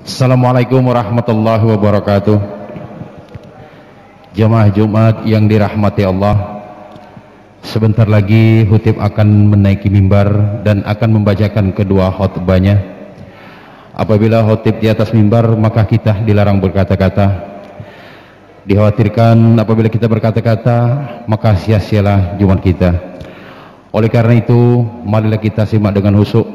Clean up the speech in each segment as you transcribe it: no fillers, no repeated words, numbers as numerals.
Assalamualaikum warahmatullahi wabarakatuh. Jamaah Jumat yang dirahmati Allah, sebentar lagi khutib akan menaiki mimbar dan akan membacakan kedua khutbahnya. Apabila khutib di atas mimbar, maka kita dilarang berkata-kata. Dikhawatirkan apabila kita berkata-kata, maka sia-sialah Jumat kita. Oleh karena itu, marilah kita simak dengan khusyuk.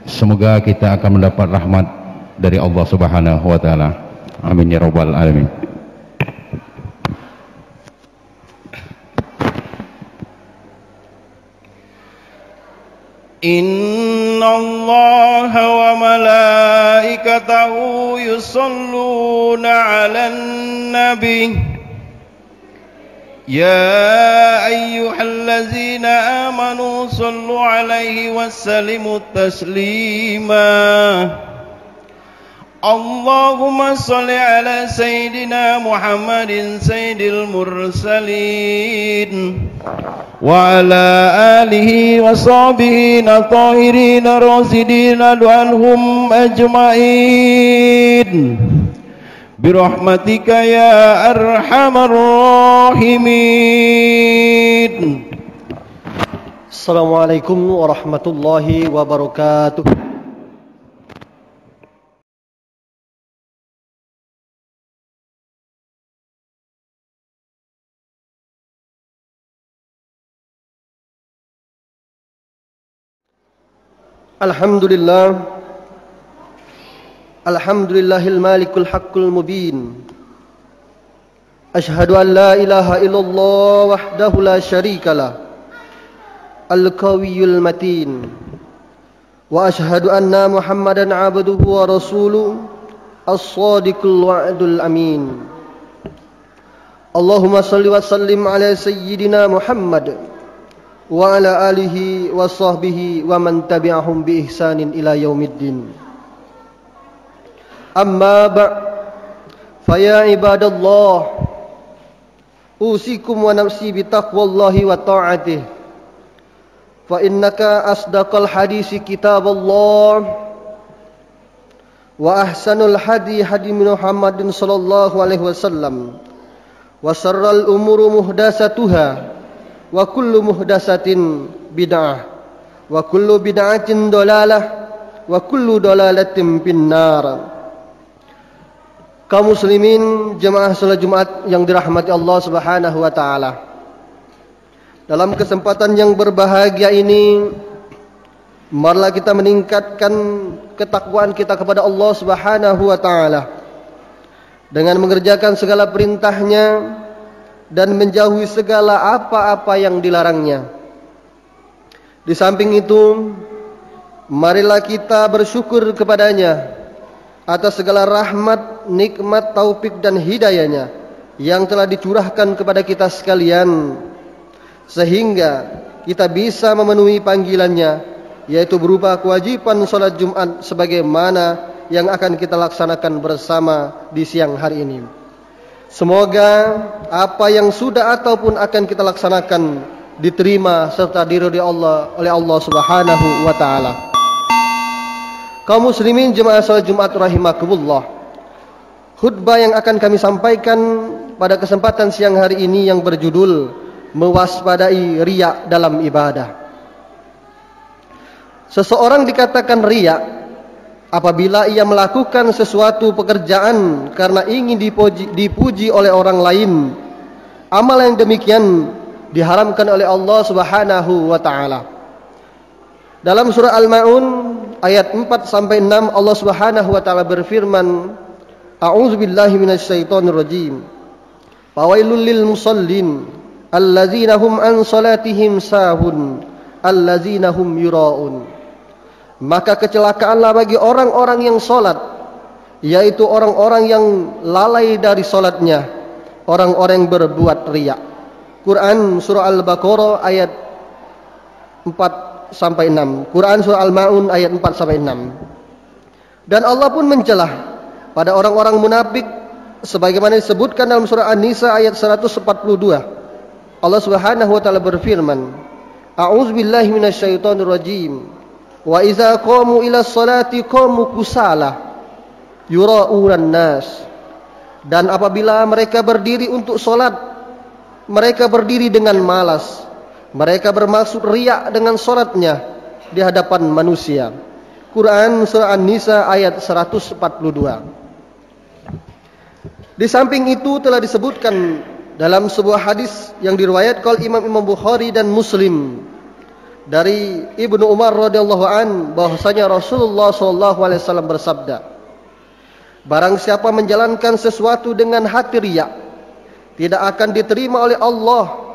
Semoga kita akan mendapat rahmat dari Allah Subhanahu wa taala. Amin ya rabbal alamin. Innallaha wa malaikatahu yusholluna 'alan nabi. Ya ayyuhallazina amanu shallu 'alaihi wa sallimu taslima. Allahumma salli ala Sayyidina Muhammadin Sayyidil Mursalin wa ala alihi wa sahbihi tahirin rasidin anhum ajma'in birahmatika ya arhamar rahimin. Assalamualaikum warahmatullahi wabarakatuh. Alhamdulillahil malikul haqqul mubin. Ashhadu an la ilaha illallah wahdahu la syarikalah al-qawiyyul matin. Wa ashhadu anna Muhammadan abduhu wa rasuluhu as-sadiqul wa'dul amin. Allahumma salli wa sallim ala sayyidina Muhammad wa ala alihi wa sahbihi wa man tabi'ahum bi ihsanin ila yaumiddin. Amma fa ya ibadallah, usikum wa nafsi bi taqwallahi wa ta'atih. Fa innaka asdaqal hadisi kitaballah wa ahsanul hadi hadi Muhammadin sallallahu alaihi wasallam wa sharral umuri muhdatsatuha wa kullu muhdatsatin bid'ah wa kullu bid'atin dalalah wa kullu dalalatin finnar. Kaum muslimin jemaah salat Jumat yang dirahmati Allah Subhanahu wa taala. Dalam kesempatan yang berbahagia ini, marilah kita meningkatkan ketakwaan kita kepada Allah Subhanahu wa taala dengan mengerjakan segala perintahnya dan menjauhi segala apa-apa yang dilarangnya. Di samping itu, marilah kita bersyukur kepadanya atas segala rahmat, nikmat, taufik dan hidayahnya yang telah dicurahkan kepada kita sekalian, sehingga kita bisa memenuhi panggilannya, yaitu berupa kewajiban salat Jumat sebagaimana yang akan kita laksanakan bersama di siang hari ini. Semoga apa yang sudah ataupun akan kita laksanakan diterima serta diridhai Allah oleh Allah Subhanahu wa taala. Kaum muslimin jemaah salat Jumat rahimakumullah. Khutbah yang akan kami sampaikan pada kesempatan siang hari ini yang berjudul mewaspadai riya dalam ibadah. Seseorang dikatakan riya apabila ia melakukan sesuatu pekerjaan karena ingin dipuji oleh orang lain. Amal yang demikian diharamkan oleh Allah Subhanahu wa taala. Dalam surah Al-Maun ayat 4 sampai 6 Allah Subhanahu wa taala berfirman, A'udzubillahi minasyaitonir rajim. Fawailul lil musallin allazina hum an salatihim sahun allazina hum yuraun. Maka kecelakaanlah bagi orang-orang yang salat, yaitu orang-orang yang lalai dari salatnya, orang-orang yang berbuat riya. Quran surah Al-Baqarah ayat 4 sampai 6. Quran surah Al-Maun ayat 4 sampai 6. Dan Allah pun mencelah pada orang-orang munafik sebagaimana disebutkan dalam surah An-Nisa ayat 142. Allah Subhanahu wa taala berfirman, A'udzubillahi minasyaitonir rajim. Wa idza qamu ila sholati qamu kusala yura'unan nas. Dan apabila mereka berdiri untuk solat, mereka berdiri dengan malas. Mereka bermaksud riya dengan solatnya di hadapan manusia. Quran surah An-Nisa ayat 142. Di samping itu telah disebutkan dalam sebuah hadis yang diriwayatkan oleh Imam Bukhari dan Muslim dari Ibnu Umar radhiyallahu an bahwasanya Rasulullah SAW bersabda, barang siapa menjalankan sesuatu dengan hati riya, tidak akan diterima oleh Allah.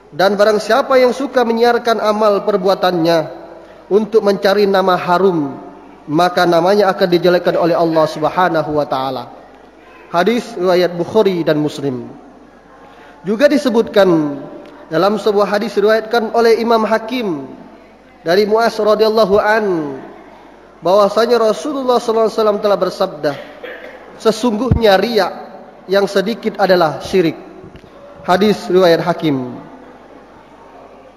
Dan barang siapa yang suka menyiarkan amal perbuatannya untuk mencari nama harum, maka namanya akan dijelekkan oleh Allah Subhanahu wa taala. Hadis riwayat Bukhari dan Muslim. Juga disebutkan dalam sebuah hadis diriwayatkan oleh Imam Hakim dari Mu'az radhiyallahu an bahwasanya Rasulullah SAW telah bersabda, sesungguhnya riya yang sedikit adalah syirik. Hadis riwayat Hakim.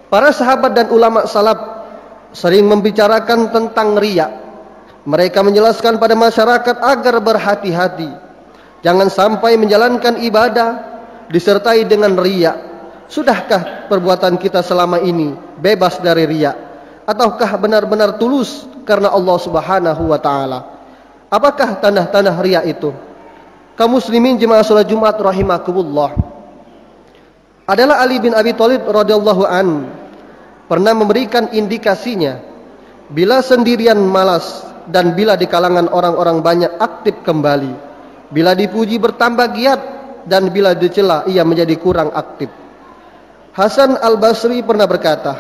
Para sahabat dan ulama salaf sering membicarakan tentang riya. Mereka menjelaskan pada masyarakat agar berhati-hati, jangan sampai menjalankan ibadah disertai dengan riya. Sudahkah perbuatan kita selama ini bebas dari riya? Ataukah benar-benar tulus karena Allah Subhanahu wa taala? Apakah tanda-tanda riya itu? Kaum muslimin jemaah salat Jumat rahimakumullah. Adalah Ali bin Abi Thalib radhiyallahu an pernah memberikan indikasinya bila sendirian malas dan bila di kalangan orang-orang banyak aktif kembali. Bila dipuji bertambah giat dan bila dicela ia menjadi kurang aktif. Hasan Al-Basri pernah berkata,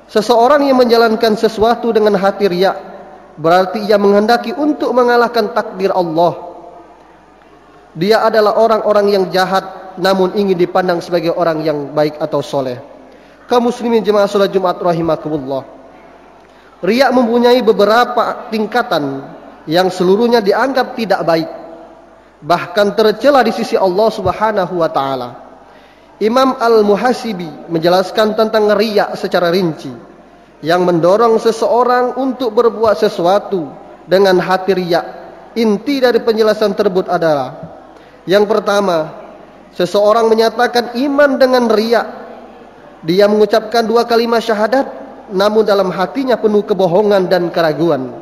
seseorang yang menjalankan sesuatu dengan hati riya berarti ia menghendaki untuk mengalahkan takdir Allah. Dia adalah orang-orang yang jahat namun ingin dipandang sebagai orang yang baik atau soleh. Kaum muslimin jemaah salat Jumat rahimakumullah. Riya mempunyai beberapa tingkatan yang seluruhnya dianggap tidak baik, bahkan tercela di sisi Allah Subhanahu wa taala. Imam Al-Muhasibi menjelaskan tentang riya secara rinci yang mendorong seseorang untuk berbuat sesuatu dengan hati riya. Inti dari penjelasan tersebut adalah, yang pertama, seseorang menyatakan iman dengan riya. Dia mengucapkan 2 kalimat syahadat namun dalam hatinya penuh kebohongan dan keraguan.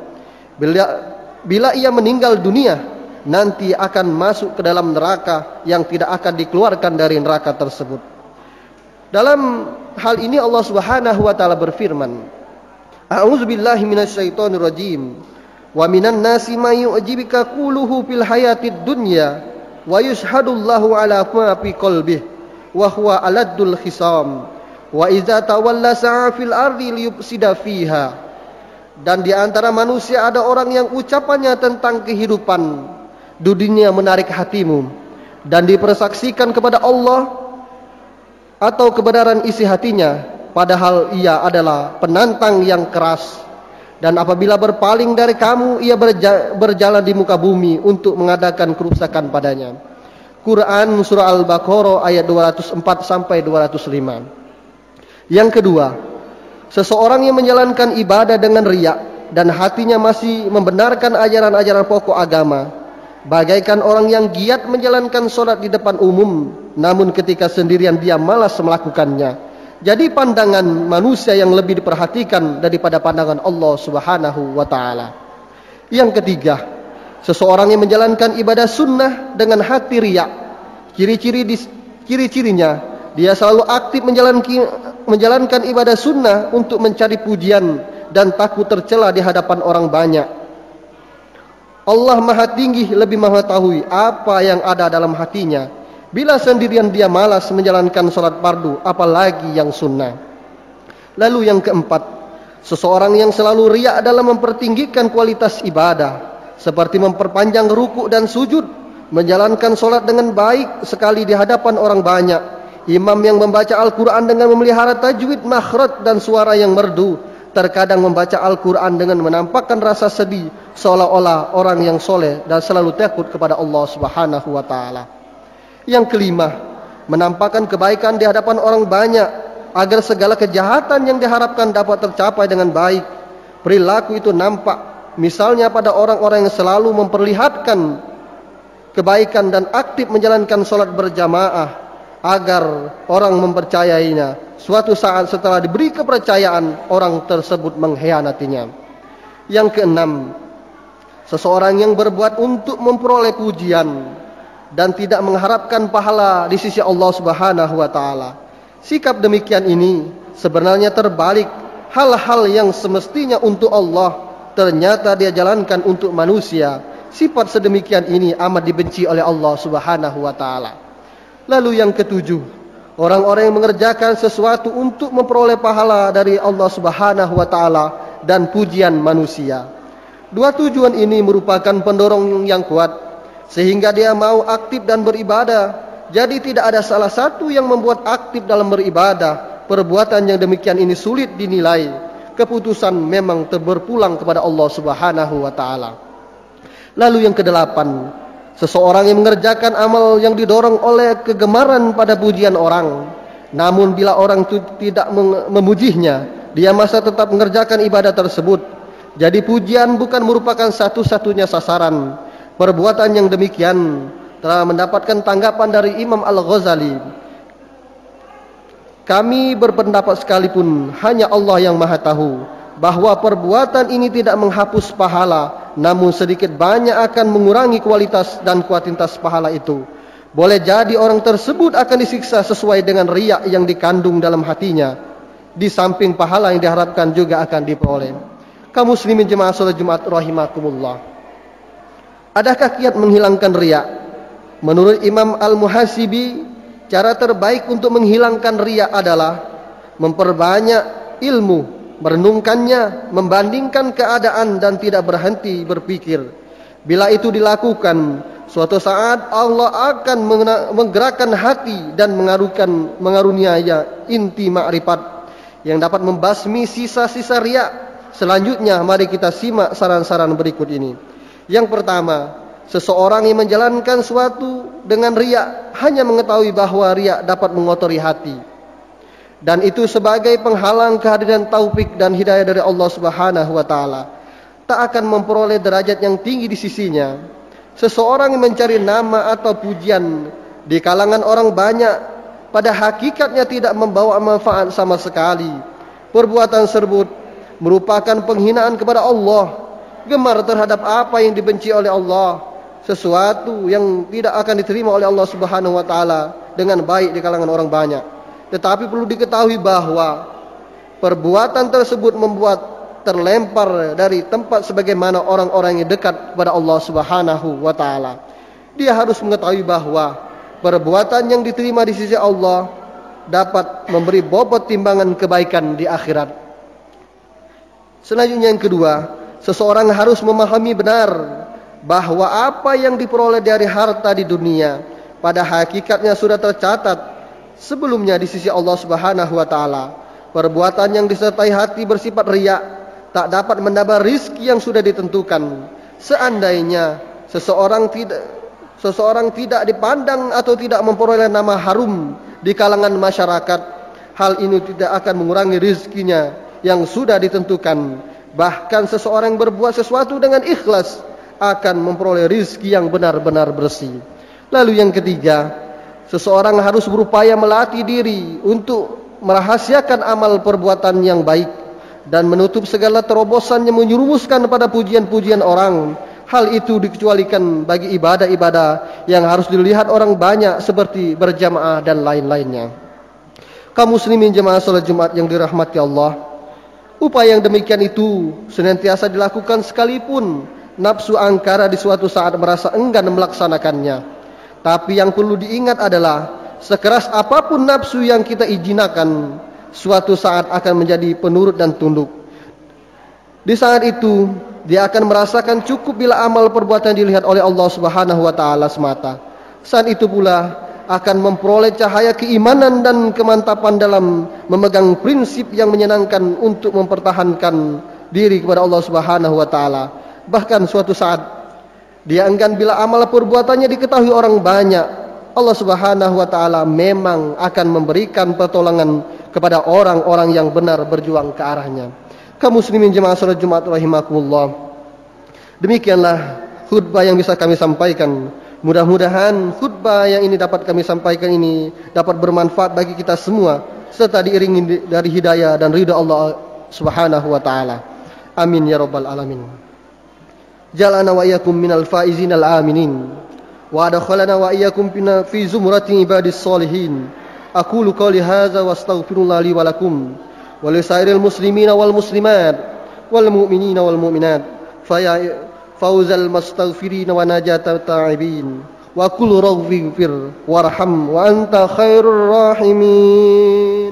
Bila ia meninggal dunia, nanti akan masuk ke dalam neraka yang tidak akan dikeluarkan dari neraka tersebut. Dalam hal ini Allah Subhanahu wa taala berfirman, A'udzubillahi minasyaitonir rajim. Wa minan nasi may yu'jibika quluhu fil hayatid dunya wa yashhadullahu ala ma fi qalbihi wa huwa aladdul khisam wa idza tawalla sa'a fil ardi liyufsida fiha. Dan di antara manusia ada orang yang ucapannya tentang kehidupan dunia menarik hatimu dan dipersaksikan kepada Allah atau kebenaran isi hatinya, padahal ia adalah penantang yang keras. Dan apabila berpaling dari kamu, ia berjalan di muka bumi untuk mengadakan kerusakan padanya. Quran surah Al-Baqarah ayat 204 sampai 205. Yang kedua, seseorang yang menjalankan ibadah dengan riya dan hatinya masih membenarkan ajaran-ajaran pokok agama, bagaikan orang yang giat menjalankan sholat di depan umum, namun ketika sendirian dia malas melakukannya. Jadi pandangan manusia yang lebih diperhatikan daripada pandangan Allah Subhanahu wa taala. Yang ketiga, seseorang yang menjalankan ibadah sunnah dengan hati riya. Ciri-cirinya, dia selalu aktif menjalankan ibadah sunnah untuk mencari pujian dan takut tercela di hadapan orang banyak. Allah Maha Tinggi lebih mengetahui apa yang ada dalam hatinya. Bila sendirian dia malas menjalankan salat fardu, apalagi yang sunnah. Lalu yang keempat, seseorang yang selalu riya dalam mempertinggikan kualitas ibadah, seperti memperpanjang ruku dan sujud, menjalankan salat dengan baik sekali di hadapan orang banyak. Imam yang membaca Al-Quran dengan memelihara tajwid, makhraj dan suara yang merdu, terkadang membaca Al-Quran dengan menampakkan rasa sedih, seolah-olah orang yang soleh dan selalu takut kepada Allah Subhanahu wa taala. Yang kelima, menampakkan kebaikan di hadapan orang banyak agar segala kejahatan yang diharapkan dapat tercapai dengan baik. Perilaku itu nampak Misalnya pada orang-orang yang selalu memperlihatkan kebaikan dan aktif menjalankan sholat berjamaah agar orang mempercayainya. Suatu saat setelah diberi kepercayaan, orang tersebut mengkhianatinya. Yang keenam, seseorang yang berbuat untuk memperoleh pujian dan tidak mengharapkan pahala di sisi Allah Subhanahu wa taala. Sikap demikian ini sebenarnya terbalik. Hal-hal yang semestinya untuk Allah ternyata dia jalankan untuk manusia. Sifat sedemikian ini amat dibenci oleh Allah Subhanahu wa taala. Lalu yang ketujuh, orang-orang yang mengerjakan sesuatu untuk memperoleh pahala dari Allah Subhanahu wa taala dan pujian manusia. Dua tujuan ini merupakan pendorong yang kuat sehingga dia mau aktif dan beribadah. Jadi tidak ada salah satu yang membuat aktif dalam beribadah. Perbuatan yang demikian ini sulit dinilai. Keputusan memang berpulang kepada Allah Subhanahu wa taala. Lalu yang kedelapan, seseorang yang mengerjakan amal yang didorong oleh kegemaran pada pujian orang. Namun bila orang itu tidak memujinya, dia masih tetap mengerjakan ibadah tersebut. Jadi pujian bukan merupakan satu-satunya sasaran. Perbuatan yang demikian telah mendapatkan tanggapan dari Imam Al-Ghazali. Kami berpendapat sekalipun hanya Allah yang maha tahu bahwa perbuatan ini tidak menghapus pahala, namun sedikit banyak akan mengurangi kualitas dan kuantitas pahala itu. Boleh jadi orang tersebut akan disiksa sesuai dengan riya yang dikandung dalam hatinya. Di samping pahala yang diharapkan juga akan diperoleh. Kaum muslimin jemaah salat Jumat rahimakumullah. Adakah kiat menghilangkan riya? Menurut Imam Al-Muhasibi, cara terbaik untuk menghilangkan riya adalah memperbanyak ilmu, merenungkannya, membandingkan keadaan dan tidak berhenti berpikir. Bila itu dilakukan, suatu saat Allah akan menggerakkan hati dan mengaruniai inti ma'rifat yang dapat membasmi sisa-sisa riya. Selanjutnya mari kita simak saran-saran berikut ini. Yang pertama, seseorang yang menjalankan suatu dengan riya hanya mengetahui bahwa riya dapat mengotori hati, dan itu sebagai penghalang kehadiran taufik dan hidayah dari Allah Subhanahu wa taala, tak akan memperoleh derajat yang tinggi di sisinya. Seseorang yang mencari nama atau pujian di kalangan orang banyak pada hakikatnya tidak membawa manfaat sama sekali. Perbuatan tersebut merupakan penghinaan kepada Allah, gemar terhadap apa yang dibenci oleh Allah, sesuatu yang tidak akan diterima oleh Allah Subhanahu wa taala dengan baik di kalangan orang banyak. Tetapi perlu diketahui bahwa perbuatan tersebut membuat terlempar dari tempat sebagaimana orang-orang yang dekat kepada Allah Subhanahu wa taala. Dia harus mengetahui bahwa perbuatan yang diterima di sisi Allah dapat memberi bobot timbangan kebaikan di akhirat. Selanjutnya yang kedua, seseorang harus memahami benar bahwa apa yang diperoleh dari harta di dunia pada hakikatnya sudah tercatat sebelumnya di sisi Allah Subhanahu wa taala. Perbuatan yang disertai hati bersifat riya tak dapat menambah rizki yang sudah ditentukan. Seandainya seseorang tidak dipandang atau tidak memperoleh nama harum di kalangan masyarakat, hal ini tidak akan mengurangi rizkinya yang sudah ditentukan. Bahkan seseorang yang berbuat sesuatu dengan ikhlas akan memperoleh rizki yang benar-benar bersih. Lalu yang ketiga, seseorang harus berupaya melatih diri untuk merahasiakan amal perbuatan yang baik dan menutup segala terobosan yang menyerumuskan pada pujian-pujian orang. Hal itu dikecualikan bagi ibadah-ibadah yang harus dilihat orang banyak seperti berjamaah dan lain-lainnya. Kaum muslimin jemaah salat Jumat yang dirahmati Allah, upaya yang demikian itu senantiasa dilakukan sekalipun nafsu angkara di suatu saat merasa enggan melaksanakannya. Tapi yang perlu diingat adalah sekeras apapun nafsu yang kita izinakan, suatu saat akan menjadi penurut dan tunduk. Di saat itu dia akan merasakan cukup bila amal perbuatan dilihat oleh Allah Subhanahu wa taala semata. Saat itu pula akan memperoleh cahaya keimanan dan kemantapan dalam memegang prinsip yang menyenangkan untuk mempertahankan diri kepada Allah Subhanahu wa taala. Bahkan suatu saat dia enggan bila amal perbuatannya diketahui orang banyak. Allah Subhanahu wa taala memang akan memberikan pertolongan kepada orang-orang yang benar berjuang ke arahnya. Kaum muslimin jemaah salat Jumat rahimakumullah, Demikianlah khutbah yang bisa kami sampaikan. Mudah-mudahan khutbah yang ini dapat kami sampaikan ini dapat bermanfaat bagi kita semua, serta diiringi dari hidayah dan ridha Allah Subhanahu wa taala. Amin ya rabbal alamin. Jalana wa iyyakum minal faizin al aminin wa adkhalana wa iyyakum fi zumratin ibadis solihin. Aqulu qawli hadza wa astaghfirullah li wa lakum wa li sairil muslimina wal muslimat wal mu'minina wal mu'minat fawzal mustaghfirin wa najatat ta'ibin wa qul raghfir warham wa anta khairur rahimin.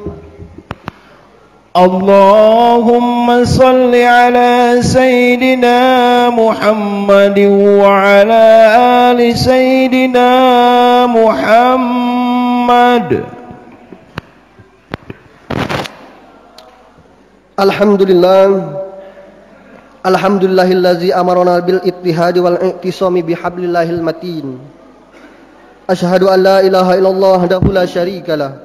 اللهم صل على سيدنا محمد وعلى آل سيدنا محمد. Alhamdulillahillazi amarna bil ittihadi wal i'tisami bihablillahil matin. Asyhadu an la ilaha illallah wahdahu la syarikalah.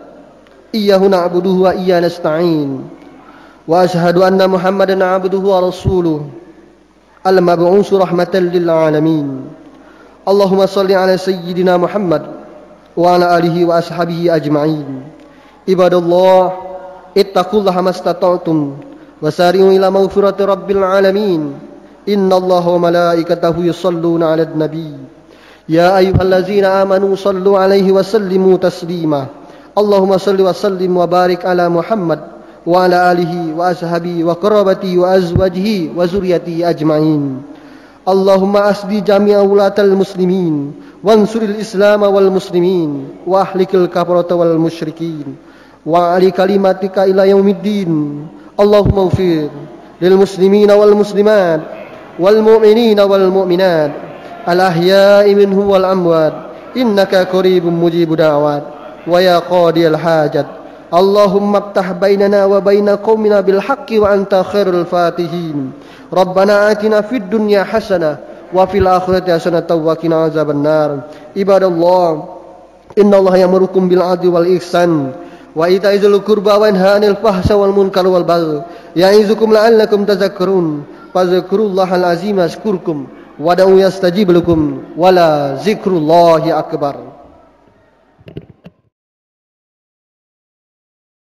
Iyyahu na'budu wa iyyana nasta'in. Wa asyhadu anna Muhammadan 'abduhu wa rasuluh al-mab'uts rahmatan lil alamin. Allahumma shalli ala sayyidina Muhammad wa ala alihi wa ashabihi ajma'in. Ibadallah, ittaqullaha mastata'tum wasari'u ila maghfirati rabbil alamin. Innallaha wa malaikatahu yusholluna 'alan nabi. Ya ayyuhallazina amanu shallu 'alaihi wa sallimu taslima. Allahumma salli wa sallim wa barik ala Muhammad wa ala alihi wa ashabihi wa qarabati wa azwajihi wa zuriyatihi ajma'in. Allahumma asdi jami'a ulatal muslimin wansuril islam wal muslimin wa ahlikil kafarata wal musyrikin wa ali kalimatika ila yaumiddin. Allahumma ighfir lil muslimina wal muslimat wal mu'minina wal mu'minat al ahya'i minhum wal amwat innaka qaribun mujibud da'wat wa ya qadiyal hajat. Allahumma aftah bainana wa baina qaumina bil haqqi wa anta khairul fatihin. Rabbana atina fid dunya hasanah wa fil akhirati hasanatan wa qina azaban nar. Ibadallah, innallaha ya'murukum bil 'adli wal ihsan wa ita'izil qurba wa yanha 'anil fahsya'i wal munkari wal baghi ya'izukum la'allakum tadhakkarun. Fadhkurullahal azim yazkurkum wa da'u yastajib lakum wa la zikrullahi akbar.